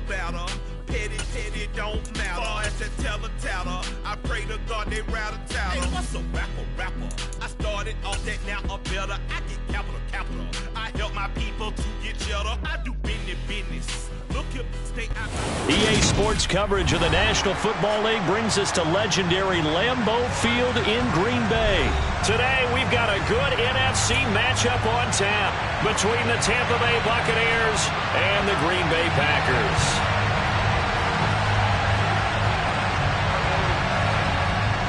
batter. Petty, petty, don't matter. As a teller, I pray to God they rattle tattle. Hey, what's a rapper? I started off that, now I'm better. I get capital. I help my people to get cheddar. I do business. Look here, stay out. EA Sports coverage of the National Football League brings us to legendary Lambeau Field in Green Bay. Today, we've got a good NFC matchup on tap between the Tampa Bay Buccaneers and the Green Bay Packers.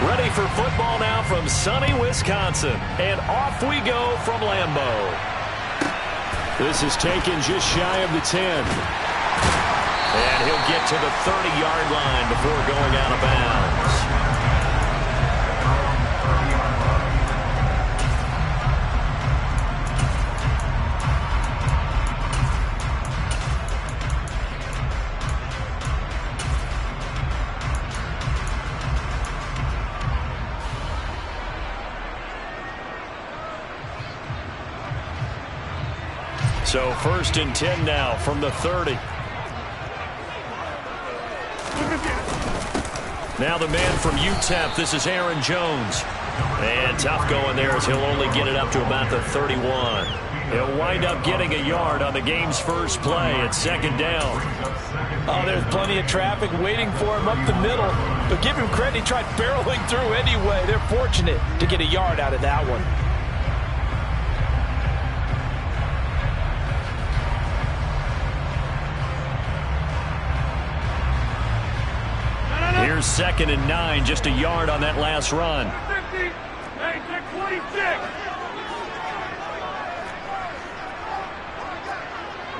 Ready for football now from sunny Wisconsin. And off we go from Lambeau. This is taken just shy of the 10. And he'll get to the 30-yard line before going out of bounds. So 1st and 10 now from the 30. Now the man from UTEP, this is Aaron Jones. And tough going there as he'll only get it up to about the 31. He'll wind up getting a yard on the game's first play at 2nd down. Oh, there's plenty of traffic waiting for him up the middle. But give him credit, he tried barreling through anyway. They're fortunate to get a yard out of that one. Here's 2nd and 9, just a yard on that last run. 50, 26.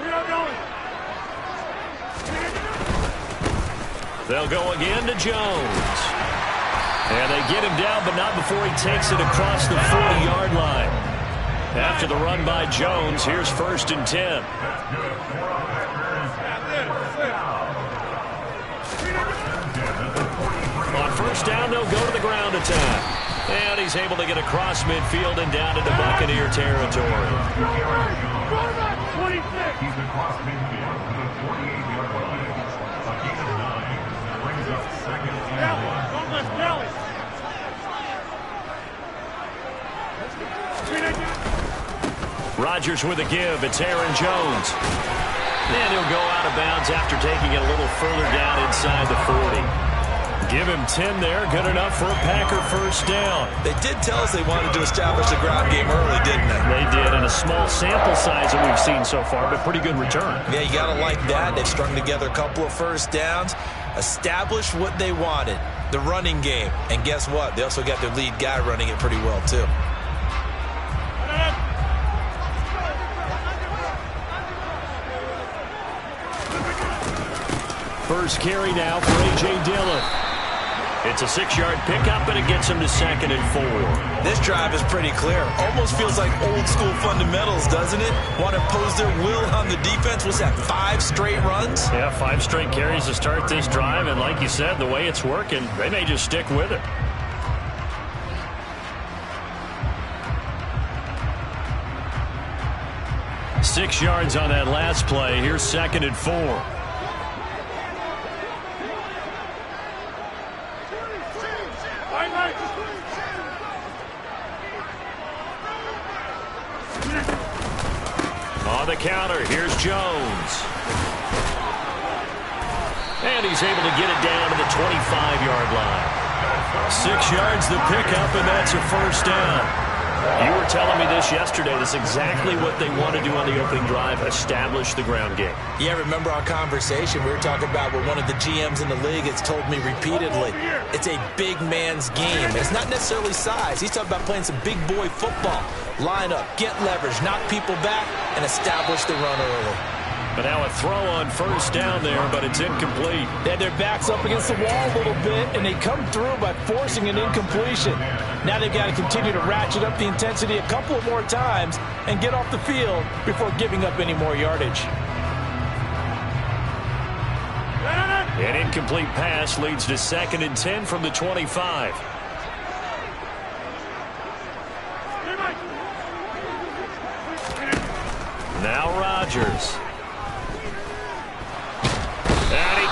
We are going. They'll go again to Jones. And they get him down, but not before he takes it across the 40-yard line. After the run by Jones, here's 1st and 10. On 1st down, they'll go to the ground attack. And he's able to get across midfield and down into Buccaneer territory. 26. He's across midfield to the 48-yard line. A gain of 9 brings up 2nd and 1. Rodgers with a give. It's Aaron Jones. And he'll go out of bounds after taking it a little further down inside the 40. Give him 10 there. Good enough for a Packer 1st down. They did tell us they wanted to establish the ground game early, didn't they? They did, and a small sample size that we've seen so far, but pretty good return. Yeah, you got to like that. They've strung together a couple of 1st downs, established what they wanted, the running game. And guess what? They also got their lead guy running it pretty well, too. First carry now for A.J. Dillon. It's a 6-yard pickup, and it gets him to 2nd and 4. This drive is pretty clear. Almost feels like old-school fundamentals, doesn't it? Want to impose their will on the defense. Was that 5 straight runs? Yeah, 5 straight carries to start this drive, and like you said, the way it's working, they may just stick with it. Six yards on that last play. Here's 2nd and 4. On the counter, here's Jones. And he's able to get it down to the 25-yard line. 6 yards the pickup, and that's a 1st down. You were telling me this yesterday. That's exactly what they want to do on the opening drive, establish the ground game. Yeah, remember our conversation? We were talking about what one of the GMs in the league has told me repeatedly. It's a big man's game. It's not necessarily size. He's talking about playing some big boy football. Line up, get leverage, knock people back, and establish the run early. But now a throw on 1st down there, but it's incomplete. They had their backs up against the wall a little bit, and they come through by forcing an incompletion. Now they've got to continue to ratchet up the intensity a couple of more times and get off the field before giving up any more yardage. An incomplete pass leads to 2nd and 10 from the 25. Now Rodgers.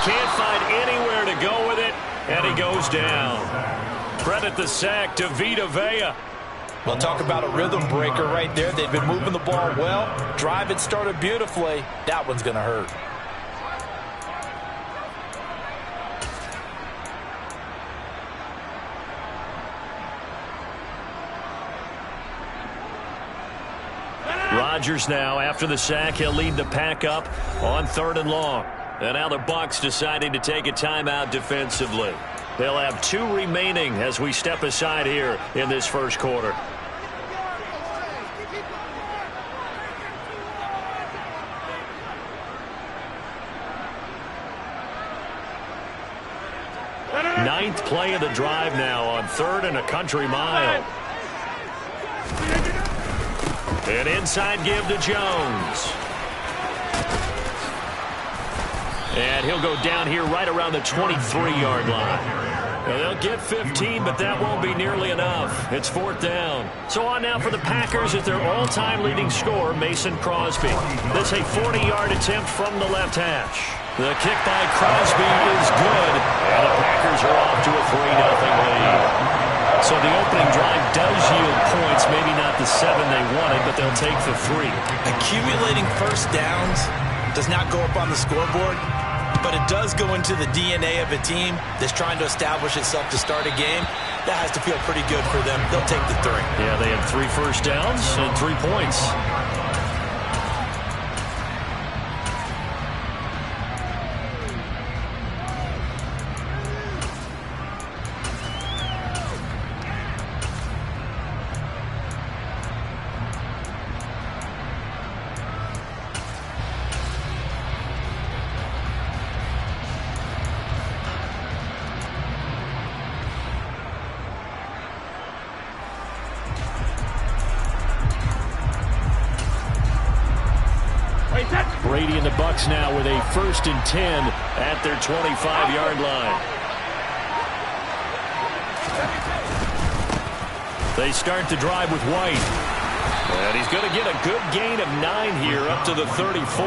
can't find anywhere to go with it, and he goes down. Credit the sack to Vita Vea. Well, talk about a rhythm breaker right there. They've been moving the ball well. Drive it started beautifully. That one's going to hurt. Rodgers now, after the sack, he'll lead the pack up on 3rd and long. And now the Bucs deciding to take a timeout defensively. They'll have 2 remaining as we step aside here in this first quarter. Ninth play of the drive now on 3rd and a country mile. An inside give to Jones. And he'll go down here right around the 23-yard line. Now they'll get 15, but that won't be nearly enough. It's 4th down. So on now for the Packers at their all-time leading scorer, Mason Crosby. This a 40-yard attempt from the left hash. The kick by Crosby is good, and the Packers are off to a 3-0 lead. So the opening drive does yield points, maybe not the 7 they wanted, but they'll take the 3. Accumulating first downs does not go up on the scoreboard, but it does go into the DNA of a team that's trying to establish itself to start a game. That has to feel pretty good for them. They'll take the 3. Yeah, they had 3 first downs and 3 points. Brady and the Bucs now with a 1st and 10 at their 25-yard line. They start the drive with White. And he's going to get a good gain of 9 here up to the 34.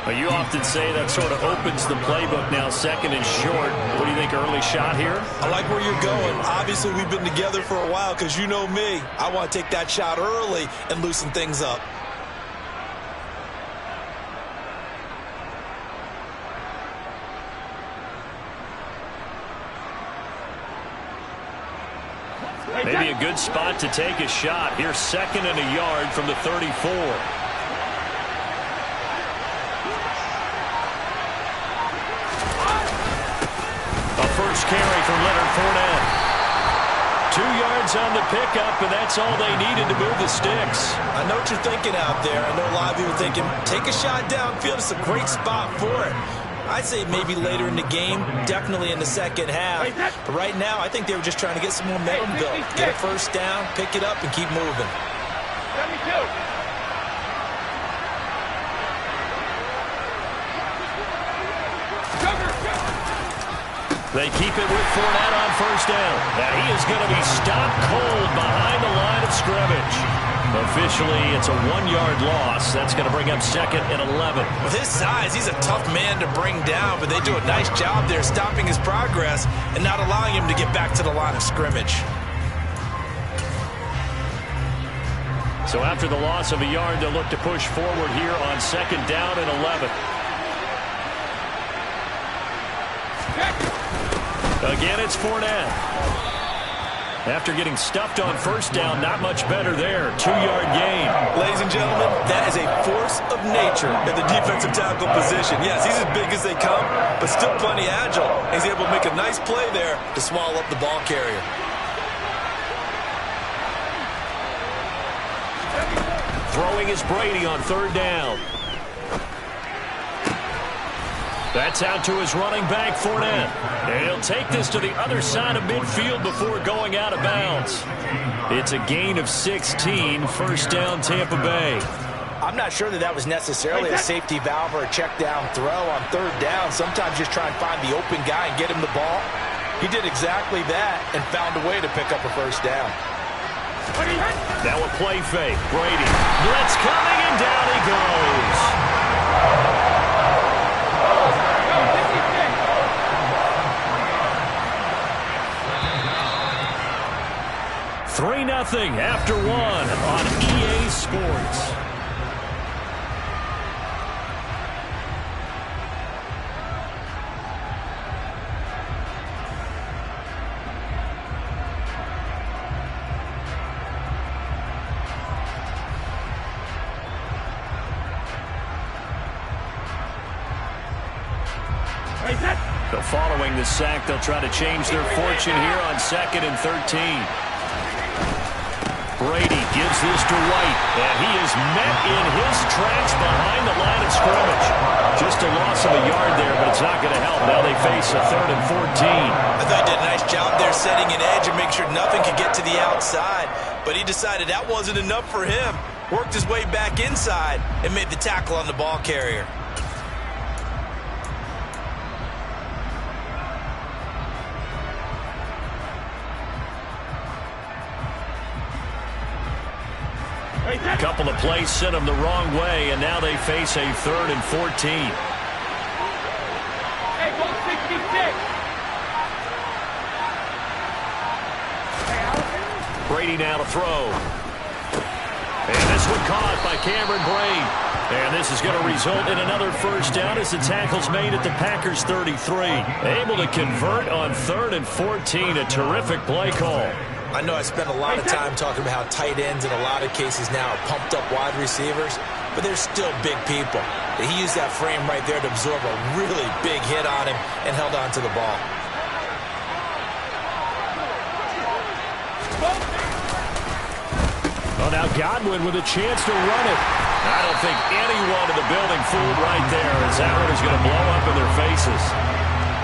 But you often say that sort of opens the playbook now, 2nd and short. What do you think, early shot here? I like where you're going. Obviously, we've been together for a while because you know me. I want to take that shot early and loosen things up. Maybe a good spot to take a shot. Here's 2nd and a yard from the 34. A first carry from Leonard Fournette. 2 yards on the pickup, and that's all they needed to move the sticks. I know what you're thinking out there. I know a lot of you are thinking, take a shot downfield. It's a great spot for it. I'd say maybe later in the game, definitely in the second half. But right now, I think they were just trying to get some momentum built. Get a first down, pick it up, and keep moving. They keep it with Fournette on first down. And he is going to be stopped cold behind the line of scrimmage. Officially, it's a 1-yard loss. That's going to bring up 2nd and 11. With his size, he's a tough man to bring down, but they do a nice job there stopping his progress and not allowing him to get back to the line of scrimmage. So after the loss of a yard, they'll look to push forward here on 2nd down and 11. Again, it's Fournette. After getting stuffed on first down, not much better there. 2-yard gain. Ladies and gentlemen, that is a force of nature at the defensive tackle position. Yes, he's as big as they come, but still plenty agile. He's able to make a nice play there to swallow up the ball carrier. Throwing is Brady on 3rd down. That's out to his running back, Fournette. And he'll take this to the other side of midfield before going out of bounds. It's a gain of 16, 1st down Tampa Bay. I'm not sure that was necessarily a safety valve or a check down throw on 3rd down. Sometimes just try and find the open guy and get him the ball. He did exactly that and found a way to pick up a 1st down. Now a play fake. Brady. Blitz coming, and down he goes. after one on EA Sports. So following the sack, they'll try to change their fortune here on 2nd and 13. Brady gives this to White, and he is met in his tracks behind the line of scrimmage. Just a loss of a yard there, but it's not going to help. Now they face a 3rd and 14. I thought he did a nice job there setting an edge and make sure nothing could get to the outside, but he decided that wasn't enough for him. Worked his way back inside and made the tackle on the ball carrier. A couple of plays sent them the wrong way, and now they face a 3rd and 14. Hey, go 66. Brady now to throw. And this one caught by Cameron Brate. And this is going to result in another first down as the tackle's made at the Packers' 33. Able to convert on 3rd and 14. A terrific play call. I know I spent a lot of time talking about how tight ends in a lot of cases now are pumped up wide receivers, but they're still big people. He used that frame right there to absorb a really big hit on him and held on to the ball. Well, now Godwin with a chance to run it. I don't think anyone in the building fooled right there as that one is going to blow up in their faces.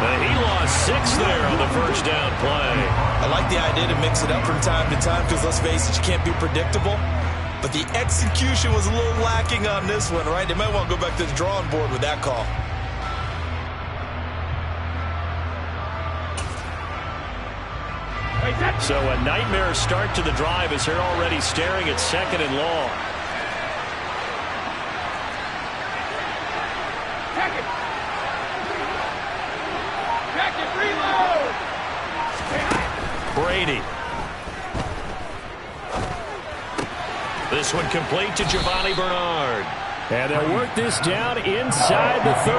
He lost 6 there on the first down play. I like the idea to mix it up from time to time because, let's face it, you can't be predictable. But the execution was a little lacking on this one, right? They might want to go back to the drawing board with that call. So a nightmare start to the drive as they're already staring at 2nd and long. Brady. This one complete to Giovanni Bernard. And they'll work this down inside the 30.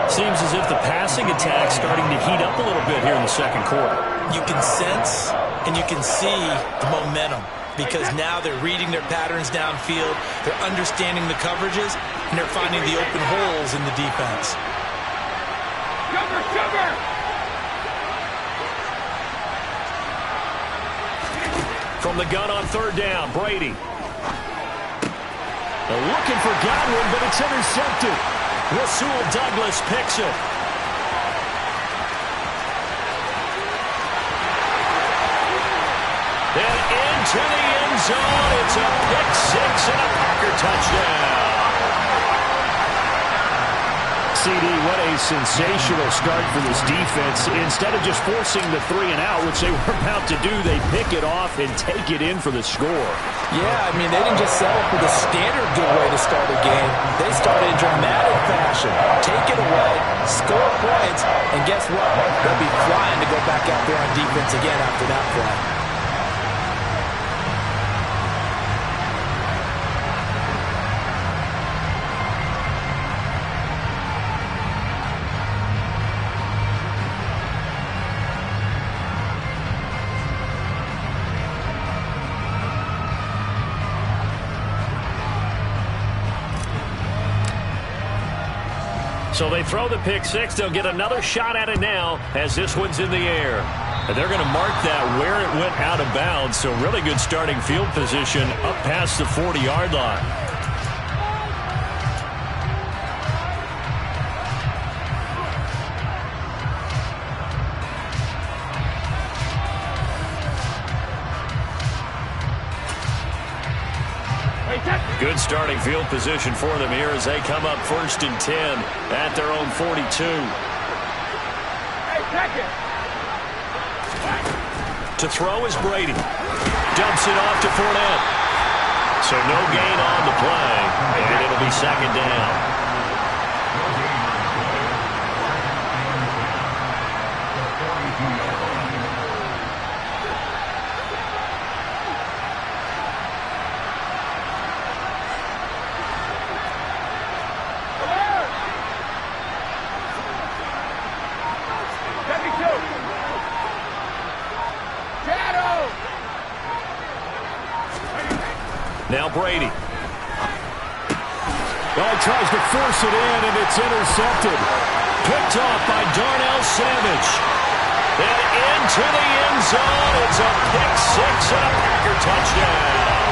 Seems as if the passing attack's starting to heat up a little bit here in the second quarter. You can sense and you can see the momentum because now they're reading their patterns downfield, they're understanding the coverages, and they're finding the open holes in the defense. Cover! From the gun on 3rd down, Brady. They're looking for Godwin, but it's intercepted. Rasul Douglas picks it. And into the end zone, it's a pick 6 and a Packer touchdown. CD, what a sensational start for this defense. Instead of just forcing the 3 and out, which they were about to do, they pick it off and take it in for the score. Yeah, I mean, they didn't just settle for the standard good way to start a game. They started in dramatic fashion. Take it away, score points, and guess what? They'll be flying to go back out there on defense again after that play. So they throw the pick 6. They'll get another shot at it now as this one's in the air. And they're going to mark that where it went out of bounds. So really good starting field position up past the 40-yard line. Good starting field position for them here as they come up 1st and 10 at their own 42. To throw is Brady. Dumps it off to Fournette. So no gain on the play, and it'll be 2nd down. Brady. Well, he tries to force it in, and it's intercepted. Picked off by Darnell Savage. And into the end zone. It's a pick-6 and a Packer touchdown.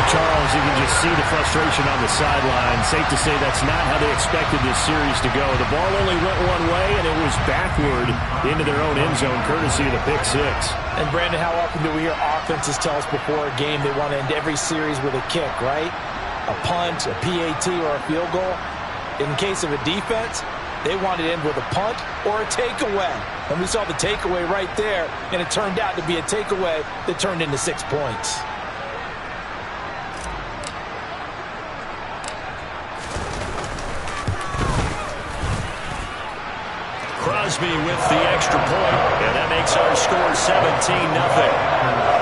Charles, you can just see the frustration on the sideline. Safe to say that's not how they expected this series to go. The ball only went one way, and it was backward into their own end zone, courtesy of the pick-6. And, Brandon, how often do we hear offenses tell us before a game they want to end every series with a kick, right? A punt, a PAT, or a field goal. In case of a defense, they want to end with a punt or a takeaway. And we saw the takeaway right there, and it turned out to be a takeaway that turned into 6 points. Crosby with the extra point, and that makes our score 17-0.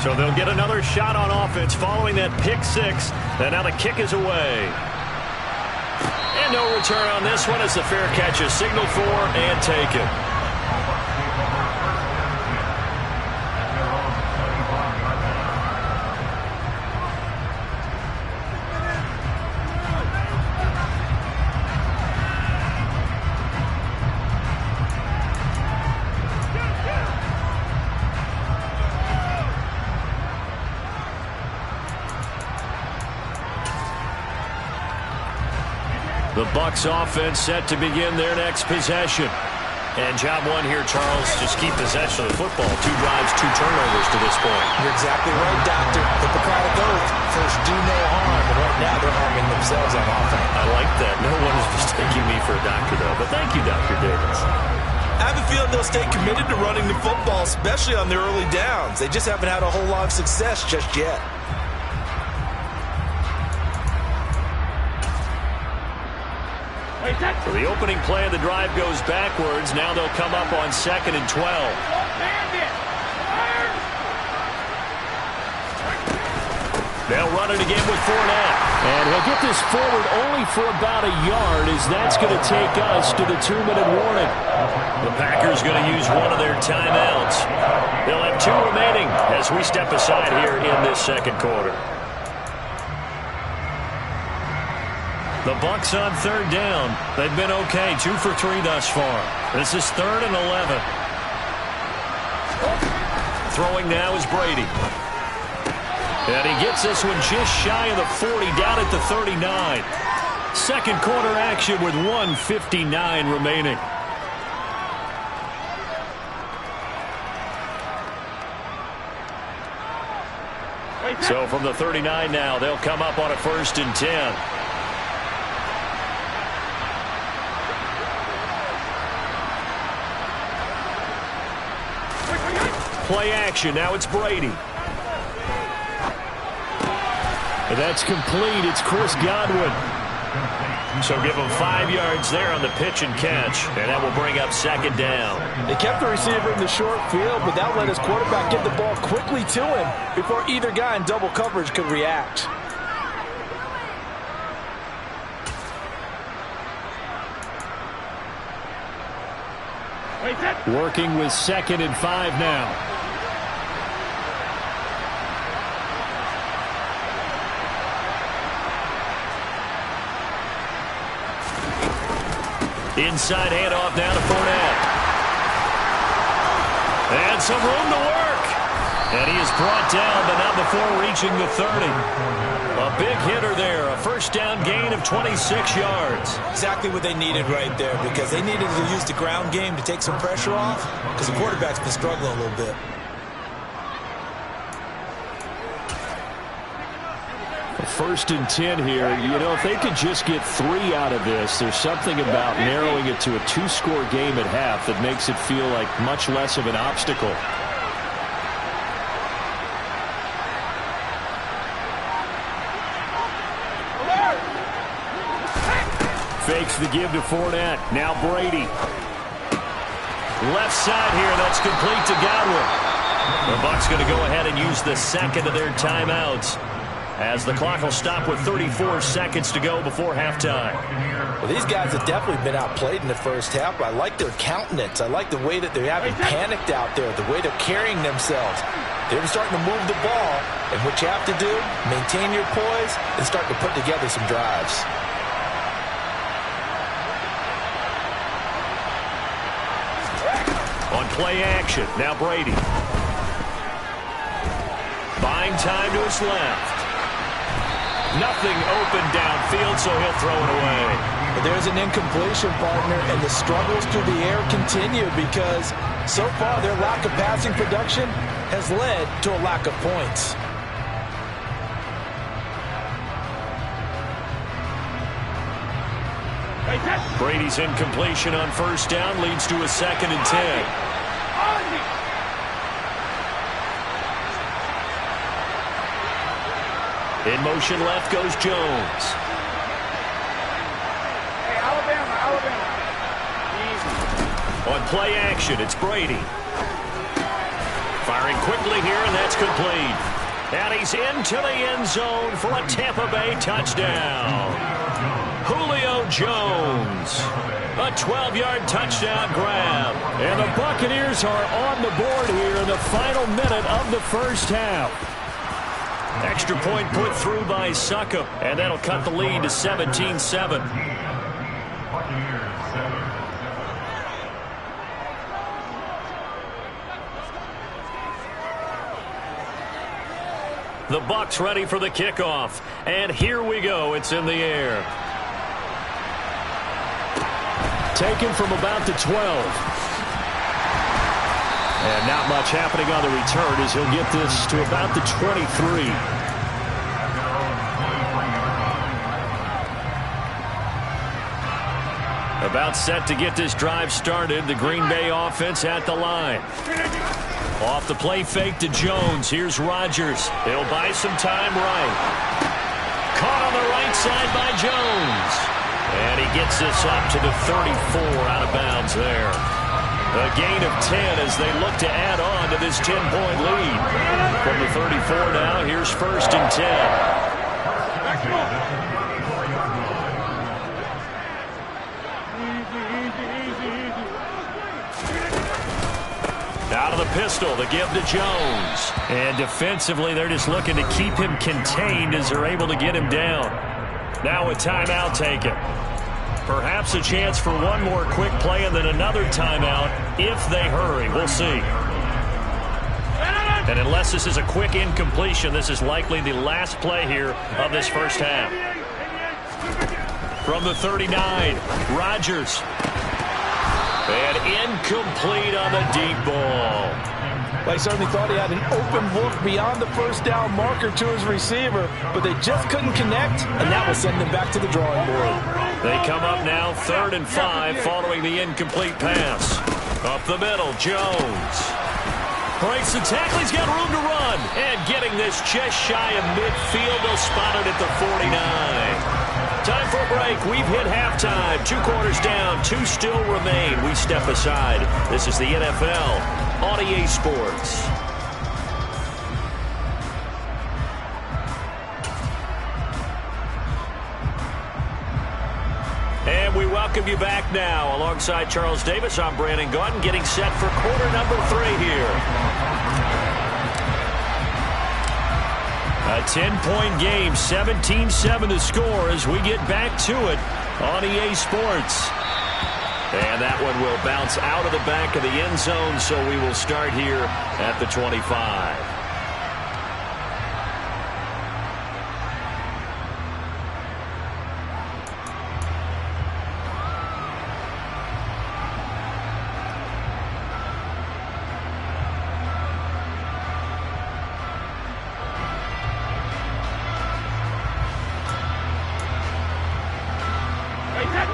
So they'll get another shot on offense following that pick-6, and now the kick is away. And no return on this one as the fair catch is signaled for and taken. The Bucs offense set to begin their next possession. And job one here, Charles, just keep possession of the football. 2 drives, 2 turnovers to this point. You're exactly right, Doctor. Hippocratic oath. First, do no harm. And right now, they're harming themselves on offense. I like that. No one is mistaking me for a doctor, though. But thank you, Dr. Davis. I have a feeling they'll stay committed to running the football, especially on their early downs. They just haven't had a whole lot of success just yet. So the opening play of the drive goes backwards. Now they'll come up on 2nd and 12. They'll run it again with Fournette. And he'll get this forward only for about a yard, as that's going to take us to the 2-minute warning. The Packers going to use one of their timeouts. They'll have 2 remaining as we step aside here in this second quarter. The Bucs on 3rd down. They've been okay, 2 for 3 thus far. This is 3rd and 11. Throwing now is Brady. And he gets this one just shy of the 40, down at the 39. Second quarter action with 1:59 remaining. So from the 39 now, they'll come up on a 1st and 10. Play action. Now it's Brady. And that's complete. It's Chris Godwin. So give him 5 yards there on the pitch and catch, and that will bring up 2nd down. They kept the receiver in the short field, but that let his quarterback get the ball quickly to him before either guy in double coverage could react. Working with 2nd and 5 now. Inside handoff down to Fournette. And some room to work. And he is brought down, but not before reaching the 30. A big hitter there. A 1st down gain of 26 yards. Exactly what they needed right there, because they needed to use the ground game to take some pressure off, because the quarterback's been struggling a little bit. A 1st and 10 here. You know, if they could just get 3 out of this, there's something about narrowing it to a 2-score game at half that makes it feel like much less of an obstacle. Fakes the give to Fournette. Now Brady. Left side here. That's complete to Godwin. The Bucs going to go ahead and use the 2nd of their timeouts. as the clock will stop with 34 seconds to go before halftime. Well, these guys have definitely been outplayed in the first half, but I like their countenance. I like the way that they haven't panicked out there, the way they're carrying themselves. They're starting to move the ball, and what you have to do, maintain your poise and start to put together some drives. On play action, now Brady. Buying time to his left. Nothing open downfield, so he'll throw it away. But there's an incompletion, partner, and the struggles through the air continue because so far their lack of passing production has led to a lack of points. Brady's incompletion on first down leads to a 2nd and 10. In motion left goes Jones. Hey, Alabama. Easy. On play action, it's Brady. Firing quickly here, and that's complete. And he's into the end zone for a Tampa Bay touchdown. Julio Jones. A 12-yard touchdown grab. And the Buccaneers are on the board here in the final minute of the first half. Extra point put through by Suckup, and that'll cut the lead to 17-7. The Bucs ready for the kickoff, and here we go. It's in the air. Taken from about the 12. And not much happening on the return as he'll get this to about the 23. About set to get this drive started. The Green Bay offense at the line. Off the play fake to Jones. Here's Rodgers. He'll buy some time right. Caught on the right side by Jones. And he gets this up to the 34 out of bounds there. A gain of 10 as they look to add on to this 10-point lead. From the 34 now, here's 1st and 10. Out of the pistol, the give to Jones. And defensively, they're just looking to keep him contained as they're able to get him down. Now a timeout taken. Perhaps a chance for one more quick play and then another timeout if they hurry. We'll see. And unless this is a quick incompletion, this is likely the last play here of this first half. From the 39, Rodgers. And incomplete on the deep ball. Well, he certainly thought he had an open look beyond the first down marker to his receiver, but they just couldn't connect, and that will send them back to the drawing board. They come up now 3rd and 5 following the incomplete pass. Up the middle, Jones. Breaks the tackle, he's got room to run. And getting this just shy of midfield, they'll spot it at the 49. Time for a break. We've hit halftime. 2 quarters down, 2 still remain. We step aside. This is the NFL on EA Sports. And we welcome you back now. Alongside Charles Davis, I'm Brandon Gaudin, getting set for quarter number 3 here. A 10-point game, 17-7 the score as we get back to it on EA Sports. And that one will bounce out of the back of the end zone, so we will start here at the 25.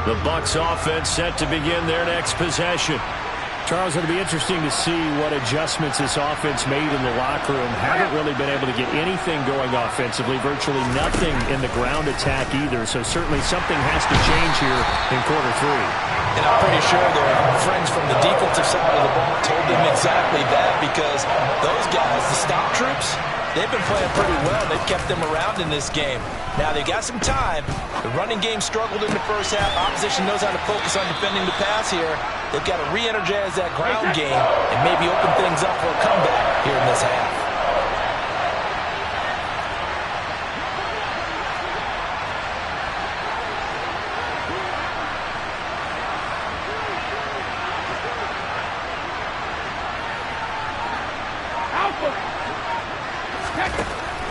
The Bucs offense set to begin their next possession. Charles, it'll be interesting to see what adjustments this offense made in the locker room. Haven't really been able to get anything going offensively, virtually nothing in the ground attack either. So certainly something has to change here in quarter 3. And I'm pretty sure their friends from the defensive side of the ball told them exactly that, because those guys, the stop troops, they've been playing pretty well. They've kept them around in this game. Now, they've got some time. The running game struggled in the first half. Opposition knows how to focus on defending the pass here. They've got to re-energize that ground game and maybe open things up for a comeback here in this half.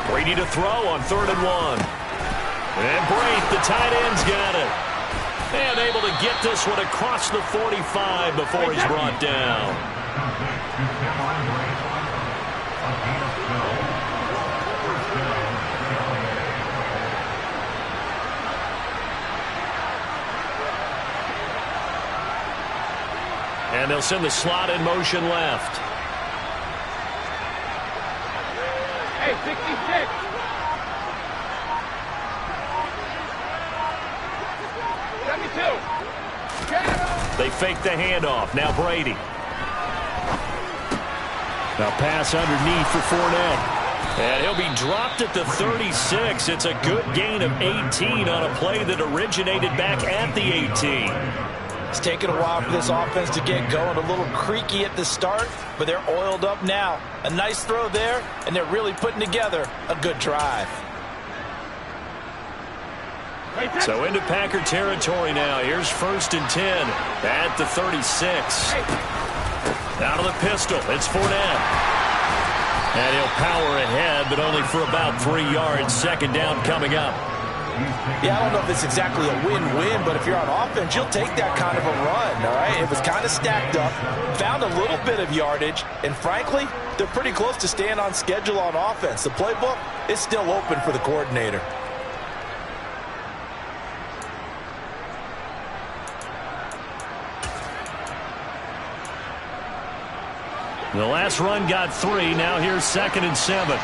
Brady to throw on 3rd and 1. And Braith, the tight end's got it. And able to get this one across the 45 before he's brought down. And they'll send the slot in motion left. Hey, 66. They fake the handoff. Now Brady. Now pass underneath for Fournette. And he'll be dropped at the 36. It's a good gain of 18 on a play that originated back at the 18. It's taken a while for this offense to get going. A little creaky at the start, but they're oiled up now. A nice throw there, and they're really putting together a good drive. So into Packer territory now. Here's 1st and 10 at the 36. Out of the pistol. It's Fournette. And he'll power ahead, but only for about 3 yards. 2nd down coming up. Yeah, I don't know if it's exactly a win-win, but if you're on offense, you'll take that kind of a run, all right? It was kind of stacked up, found a little bit of yardage, and frankly, they're pretty close to staying on schedule on offense. The playbook is still open for the coordinator. The last run got 3. Now here's 2nd and 7.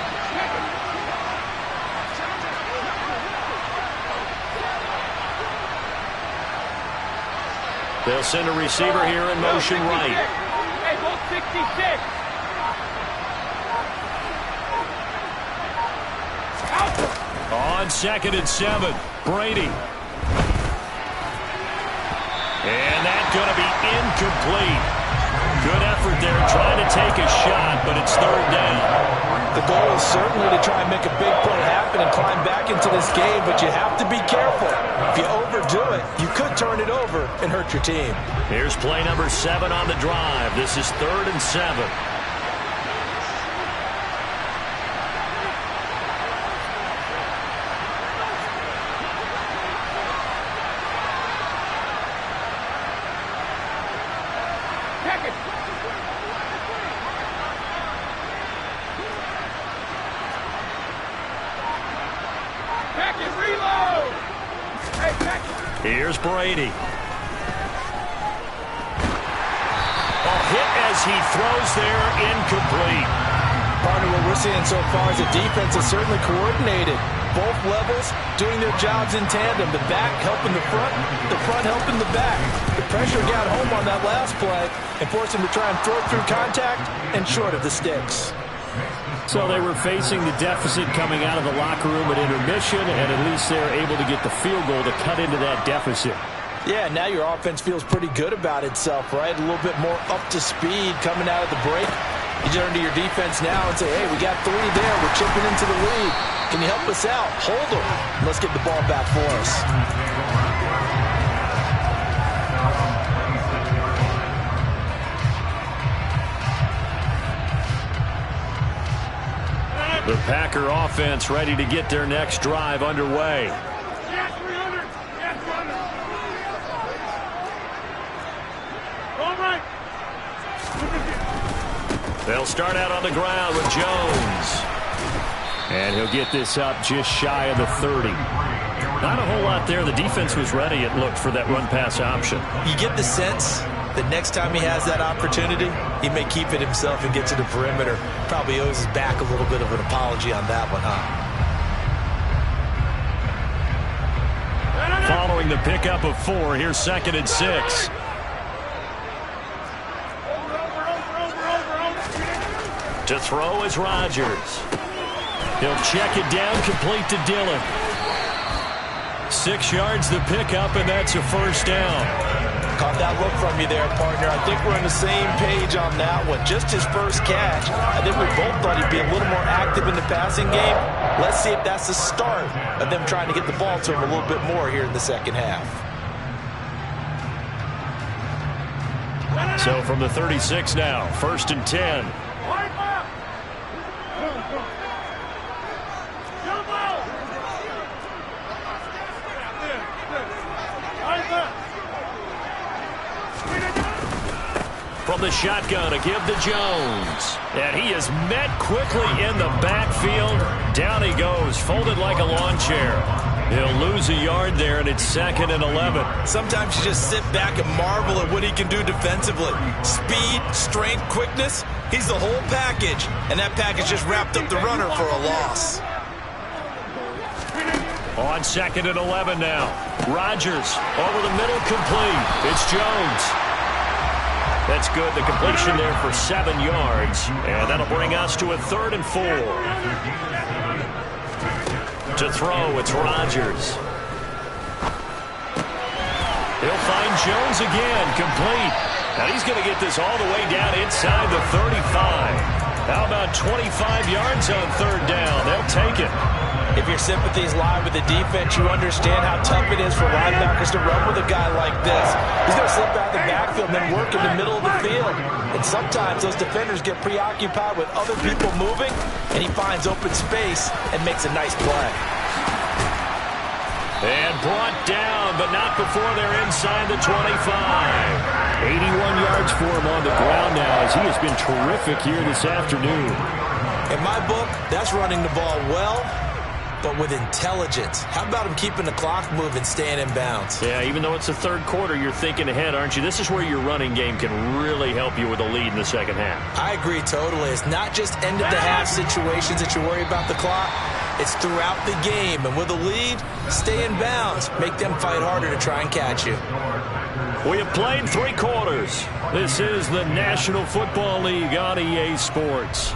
They'll send a receiver here in motion right. Hey, look, 66. On 2nd and 7, Brady. And that's going to be incomplete. Good effort there trying to take a shot, but it's 3rd down. The goal is certainly to try and make a big play happen and climb back into this game, but you have to be careful. If you overdo it, you could turn it over and hurt your team. Here's play number 7 on the drive. This is 3rd and 7. Here's Brady. Hit as he throws there, incomplete. Partner, what we're seeing so far is the defense is certainly coordinated. Both levels doing their jobs in tandem. The back helping the front helping the back. The pressure got home on that last play and forced him to try and throw through contact and short of the sticks. So they were facing the deficit coming out of the locker room at intermission, and at least they were able to get the field goal to cut into that deficit. Yeah, now your offense feels pretty good about itself, right? A little bit more up to speed coming out of the break. You turn to your defense now and say, hey, we got 3 there. We're chipping into the lead. Can you help us out? Hold them. Let's get the ball back for us. The Packer offense ready to get their next drive underway. Yes, 300. Yes, 300. All right. They'll start out on the ground with Jones. And he'll get this up just shy of the 30. Not a whole lot there. The defense was ready, it looked, for that run-pass option. You get the sense that next time he has that opportunity, he may keep it himself and get to the perimeter. Probably owes his back a little bit of an apology on that one, huh? Following the pickup of 4, here's 2nd and 6. To throw is Rodgers. He'll check it down, complete to Dillon. 6 yards the pickup, and that's a first down. Caught that look from you there, partner. I think we're on the same page on that one. Just his first catch. I think we both thought he'd be a little more active in the passing game. Let's see if that's the start of them trying to get the ball to him a little bit more here in the second half. So from the 36 now, 1st and 10. From the shotgun, a give to Jones. And he is met quickly in the backfield. Down he goes, folded like a lawn chair. He'll lose a yard there, and it's 2nd and 11. Sometimes you just sit back and marvel at what he can do defensively. Speed, strength, quickness, he's the whole package. And that package just wrapped up the runner for a loss. On 2nd and 11 now. Rodgers over the middle, complete. It's Jones. That's good. The completion there for 7 yards. And that'll bring us to a 3rd and 4. To throw, it's Rodgers. He'll find Jones again, complete. Now he's going to get this all the way down inside the 35. How about 25 yards on 3rd down? They'll take it. If your sympathies lie with the defense, you understand how tough it is for linebackers to run with a guy like this. He's going to slip out of the backfield and then work in the middle of the field. And sometimes those defenders get preoccupied with other people moving, and he finds open space and makes a nice play. And brought down, but not before they're inside the 25. 81 yards for him on the ground now, as he has been terrific here this afternoon. In my book, that's running the ball well, but with intelligence. How about him keeping the clock moving, staying in bounds? Yeah, even though it's the 3rd quarter, you're thinking ahead, aren't you? This is where your running game can really help you with a lead in the second half. I agree totally. It's not just end-of-the-half situations that you worry about the clock. It's throughout the game. And with a lead, stay in bounds. Make them fight harder to try and catch you. We have played 3 quarters. This is the National Football League on EA Sports.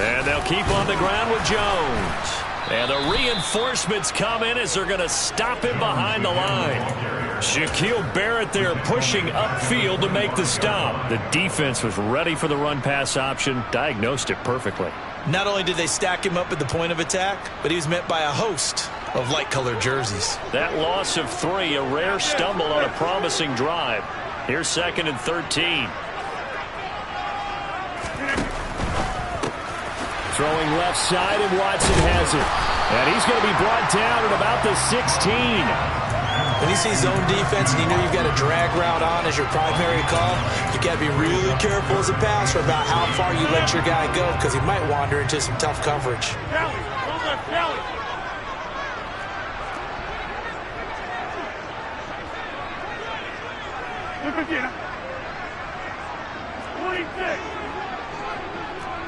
And they'll keep on the ground with Jones. And the reinforcements come in as they're going to stop him behind the line. Shaquille Barrett there pushing upfield to make the stop. The defense was ready for the run-pass option, diagnosed it perfectly. Not only did they stack him up at the point of attack, but he was met by a host of light-colored jerseys. That loss of 3, a rare stumble on a promising drive. Here's 2nd and 13. Throwing left side, and Watson has it. And he's going to be brought down at about the 16. When you see zone defense and you know you've got a drag route on as your primary call, you got to be really careful as a passer about how far you let your guy go, because he might wander into some tough coverage. Look again. 26.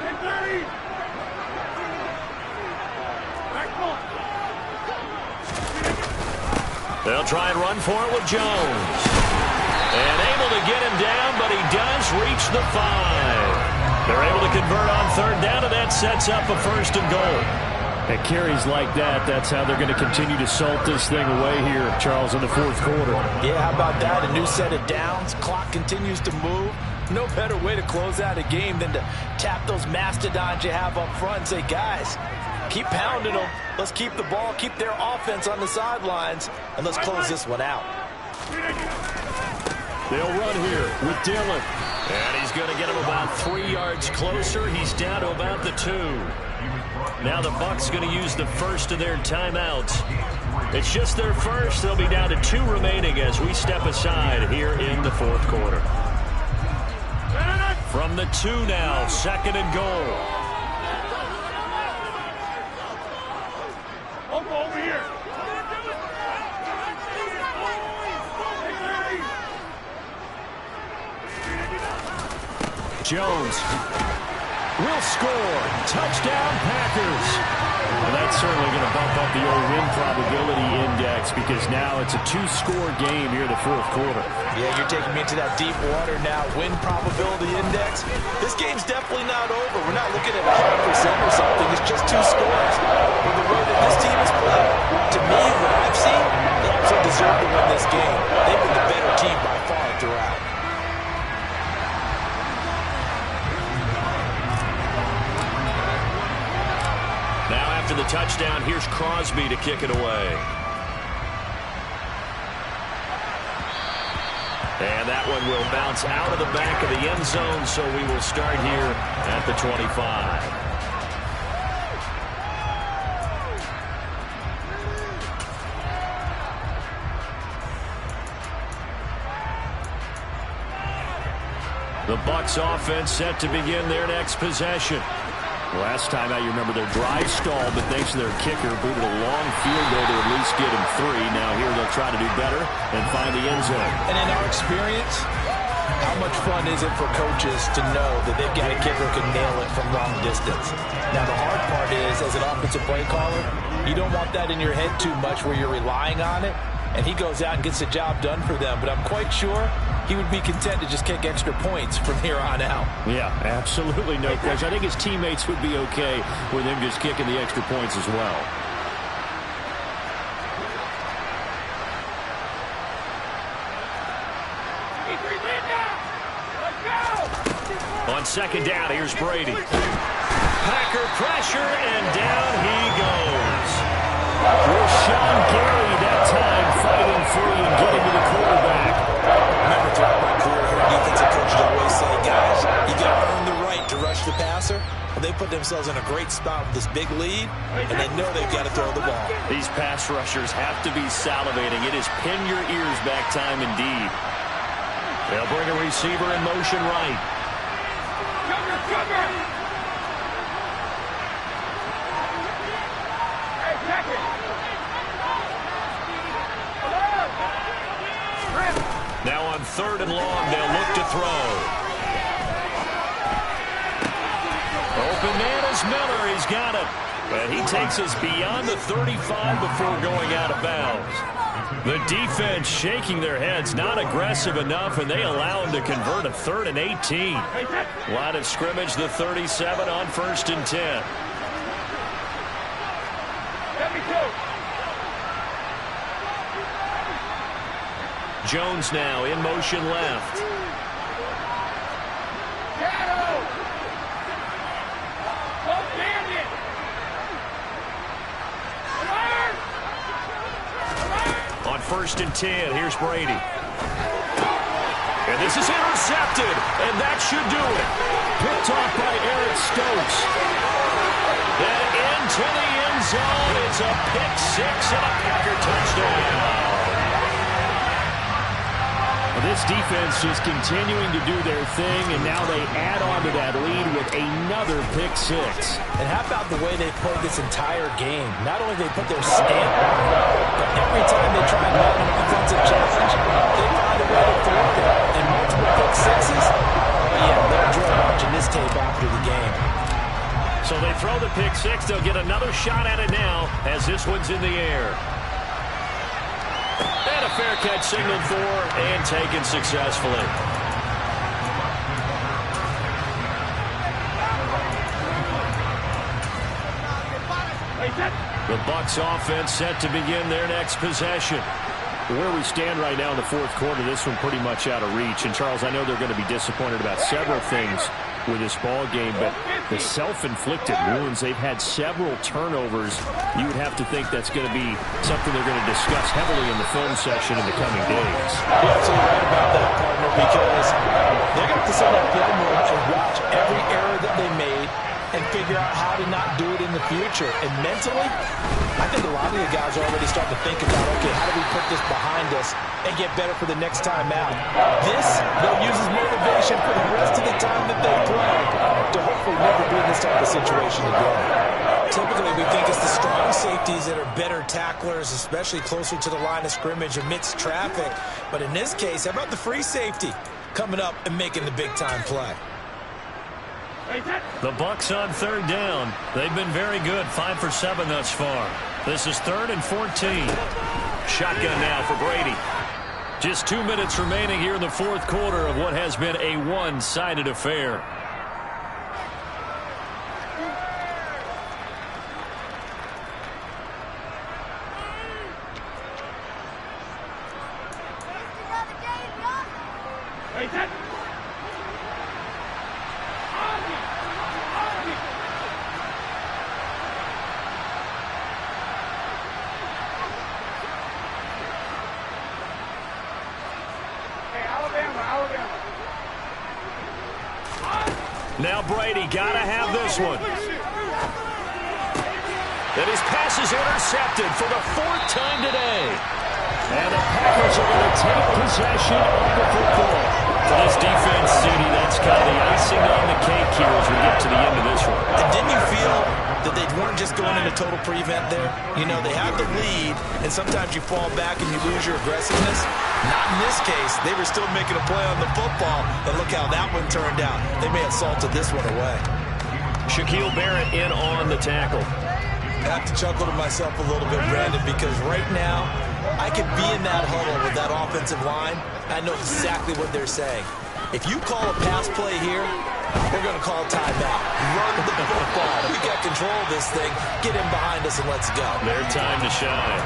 And 30. They'll try and run for it with Jones. And able to get him down, but he does reach the 5. They're able to convert on 3rd down, and that sets up a 1st and goal. At carries like that, that's how they're going to continue to salt this thing away here, Charles, in the 4th quarter. Yeah, how about that? A new set of downs. Clock continues to move. No better way to close out a game than to tap those mastodons you have up front and say, guys, keep pounding them. Let's keep the ball, keep their offense on the sidelines, and let's close this one out. They'll run here with Dillon. And he's going to get him about 3 yards closer. He's down to about the 2. Now the Bucs going to use the first of their timeouts. It's just their first. They'll be down to 2 remaining as we step aside here in the 4th quarter. From the 2 now, 2nd and goal. Jones will score. Touchdown, Packers. Well, that's certainly going to bump up the old win probability index because now it's a 2-score game here in the fourth quarter. Yeah, you're taking me into that deep water now. Win probability index. This game's definitely not over. We're not looking at 100% or something. It's just 2 scores. With the way that this team has played, to me, what I've seen, they absolutely deserve to win this game. They've been the better team by far throughout. After the touchdown, here's Crosby to kick it away. And that one will bounce out of the back of the end zone, so we will start here at the 25. The Bucs offense set to begin their next possession. Last time out, you remember their drive stalled, but thanks to their kicker, booted a long field goal to at least get him 3. Now here they'll try to do better and find the end zone. And in our experience, how much fun is it for coaches to know that they've got a kicker who can nail it from long distance? Now the hard part is, as an offensive play caller, you don't want that in your head too much where you're relying on it, and he goes out and gets the job done for them. But I'm quite sure he would be content to just kick extra points from here on out. Yeah, absolutely no question. I think his teammates would be okay with him just kicking the extra points as well. On second down, here's Brady. Packer pressure, and down he goes. Rashawn Gary that time fighting free and getting to the quarterback. Remember, throughout my career here, defensive coaches always say, guys, you got to earn the right to rush the passer. Well, they put themselves in a great spot with this big lead, and they know they've got to throw the ball. These pass rushers have to be salivating. It is pin your ears back time indeed. They'll bring a receiver in motion right. Now on 3rd and long, they'll look to throw. Open man is Miller. He's got it. But he takes us beyond the 35 before going out of bounds. The defense shaking their heads, not aggressive enough, and they allow him to convert a 3rd and 18. Line of scrimmage, the 37 on 1st and 10. Jones now in motion left. On 1st and 10, here's Brady. And this is intercepted, and that should do it. Picked off by Eric Stokes. And into the end zone, it's a pick 6 and a Packer touchdown. This defense just continuing to do their thing, and now they add on to that lead with another pick 6. And how about the way they played this entire game? Not only they put their stamp on it, but every time they try and mount an offensive challenge, they find a way to thwart it. And multiple pick 6s, yeah, they'll enjoy watching this tape after the game. So they throw the pick 6. They'll get another shot at it now as this one's in the air. And a fair catch signaled for and taken successfully. The Bucs offense set to begin their next possession. Where we stand right now in the fourth quarter, this one pretty much out of reach. And, Charles, I know they're going to be disappointed about several things with this ball game, but the self-inflicted wounds, they've had several turnovers. You would have to think that's going to be something they're going to discuss heavily in the film session in the coming days. You're absolutely right about that, partner, because they're going to have to sit on that film room and watch every error that they made and figure out how to not do it in the future. And mentally, I think a lot of the guys are already starting to think about, okay, how do we put this behind us and get better for the next time out? This, they'll use as motivation for the rest of the time that they play to hopefully never be in this type of situation again. Typically, we think it's the strong safeties that are better tacklers, especially closer to the line of scrimmage amidst traffic. But in this case, how about the free safety coming up and making the big-time play? The Bucs on third down. They've been very good, 5 for 7 thus far. This is 3rd and 14. Shotgun now for Brady. Just 2 minutes remaining here in the fourth quarter of what has been a one-sided affair. Now Brady got to have this one. And his pass is intercepted for the 4th time today. And the Packers are going to take possession of the football. For this defense, CD, that's kind of the icing on the cake here as we get to the end of this one. And didn't you feel that they weren't just going into total prevent there? You know, they have the lead, and sometimes you fall back and you lose your aggressiveness. Not in this case. They were still making a play on the football, and look how that one turned out. They may have salted this one away. Shaquille Barrett in on the tackle. I have to chuckle to myself a little bit, Brandon, because right now I could be in that huddle with that offensive line. I know exactly what they're saying. If you call a pass play here, we're going to call timeout. Run the football. We got control of this thing. Get in behind us and let's go. Their time to shine.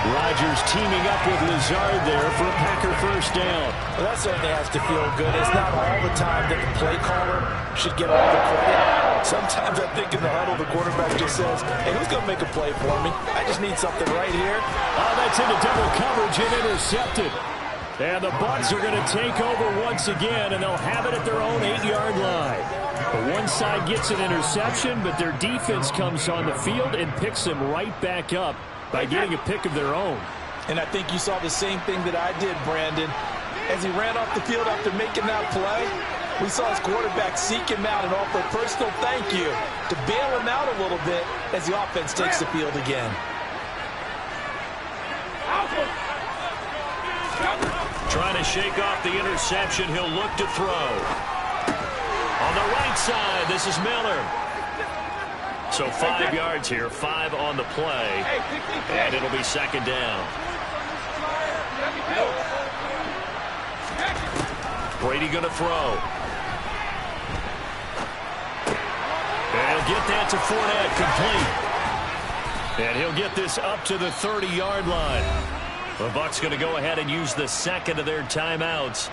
Rodgers teaming up with Lazard there for a Packer first down. Well, that certainly has to feel good. It's not all the time that the play caller should get all the credit. Sometimes I think in the huddle, the quarterback just says, hey, who's going to make a play for me? I just need something right here. Oh, that's into double coverage and intercepted. And the Bucs are going to take over once again, and they'll have it at their own 8-yard line. The one side gets an interception, but their defense comes on the field and picks them right back up by getting a pick of their own. And I think you saw the same thing that I did, Brandon. As he ran off the field after making that play, we saw his quarterback seek him out and offer a personal thank you to bail him out a little bit as the offense takes the field again. Trying to shake off the interception. He'll look to throw. On the right side, this is Miller. So 5 yards here, 5 on the play, and it'll be second down. Brady going to throw. And he'll get that to Fournette, complete. And he'll get this up to the 30-yard line. The Bucs going to go ahead and use the second of their timeouts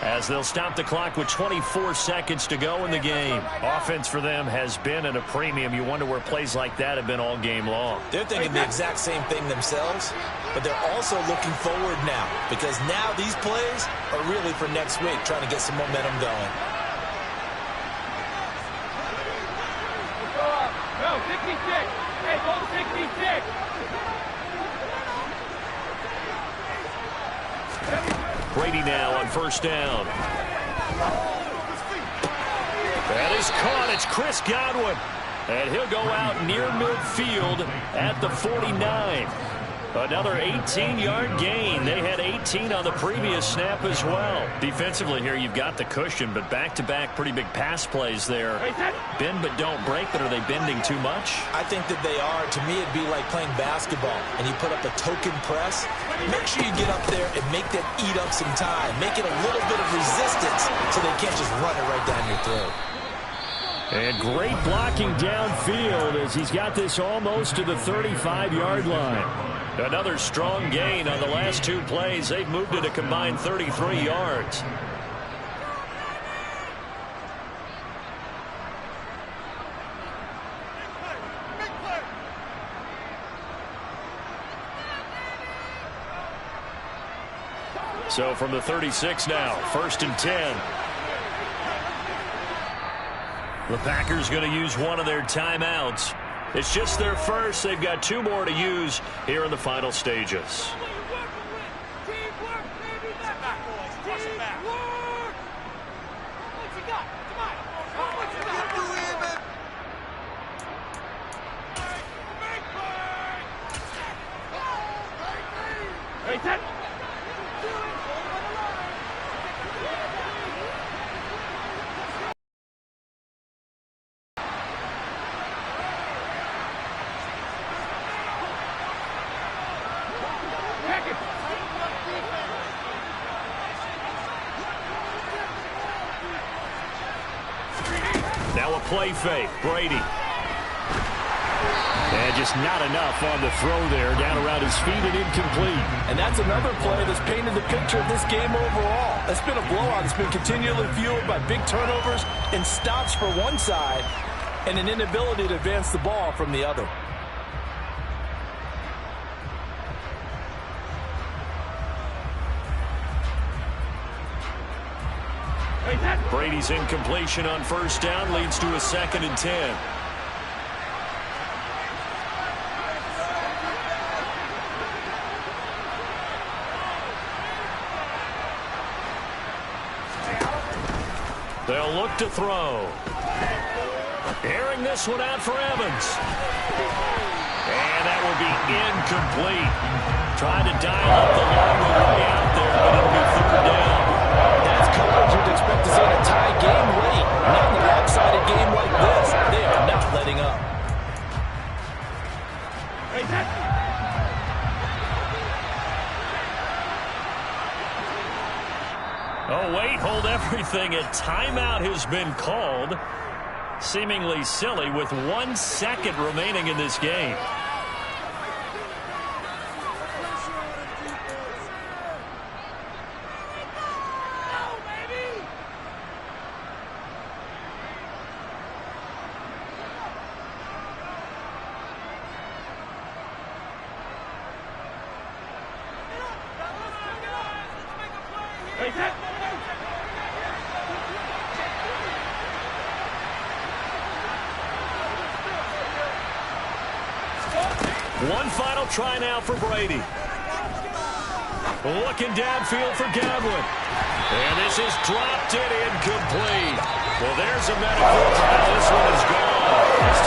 as they'll stop the clock with 24 seconds to go in the game. Offense for them has been at a premium. You wonder where plays like that have been all game long. They're thinking the exact same thing themselves, but they're also looking forward now because now these plays are really for next week, trying to get some momentum going. Go, 66. Hey, go 66. Brady now on first down. That is caught. It's Chris Godwin. And he'll go out near midfield at the 49. Another 18-yard gain. They had 18 on the previous snap as well. Defensively here, you've got the cushion, but back-to-back pretty big pass plays there. Bend but don't break, but are they bending too much? I think that they are. To me, it'd be like playing basketball, and you put up a token press. Make sure you get up there and make them eat up some time. Make it a little bit of resistance so they can't just run it right down your throat. And great blocking downfield as he's got this almost to the 35-yard line. Another strong gain on the last 2 plays. They've moved it a combined 33 yards. So from the 36 now, 1st and 10. The Packers going to use one of their timeouts. It's just their first. They've got 2 more to use here in the final stages. play fake. Brady. And just not enough on the throw there, down around his feet and incomplete. And that's another play that's painted the picture of this game overall. It's been a blowout. It's been continually fueled by big turnovers and stops for one side and an inability to advance the ball from the other. Brady's incompletion on first down leads to a 2nd and 10. They'll look to throw. Airing this one out for Evans. And that will be incomplete. Trying to dial up the long way out there, but it'll be 3rd down. That's coverage you'd expect to see in a tie game late. Not in a lopsided game like this. They are not letting up. Oh, wait, hold everything. A timeout has been called. Seemingly silly with 1 second remaining in this game. One final try now for Brady. Looking downfield for Godwin. And this is dropped it incomplete. Well, there's a metaphor for how this one is gone.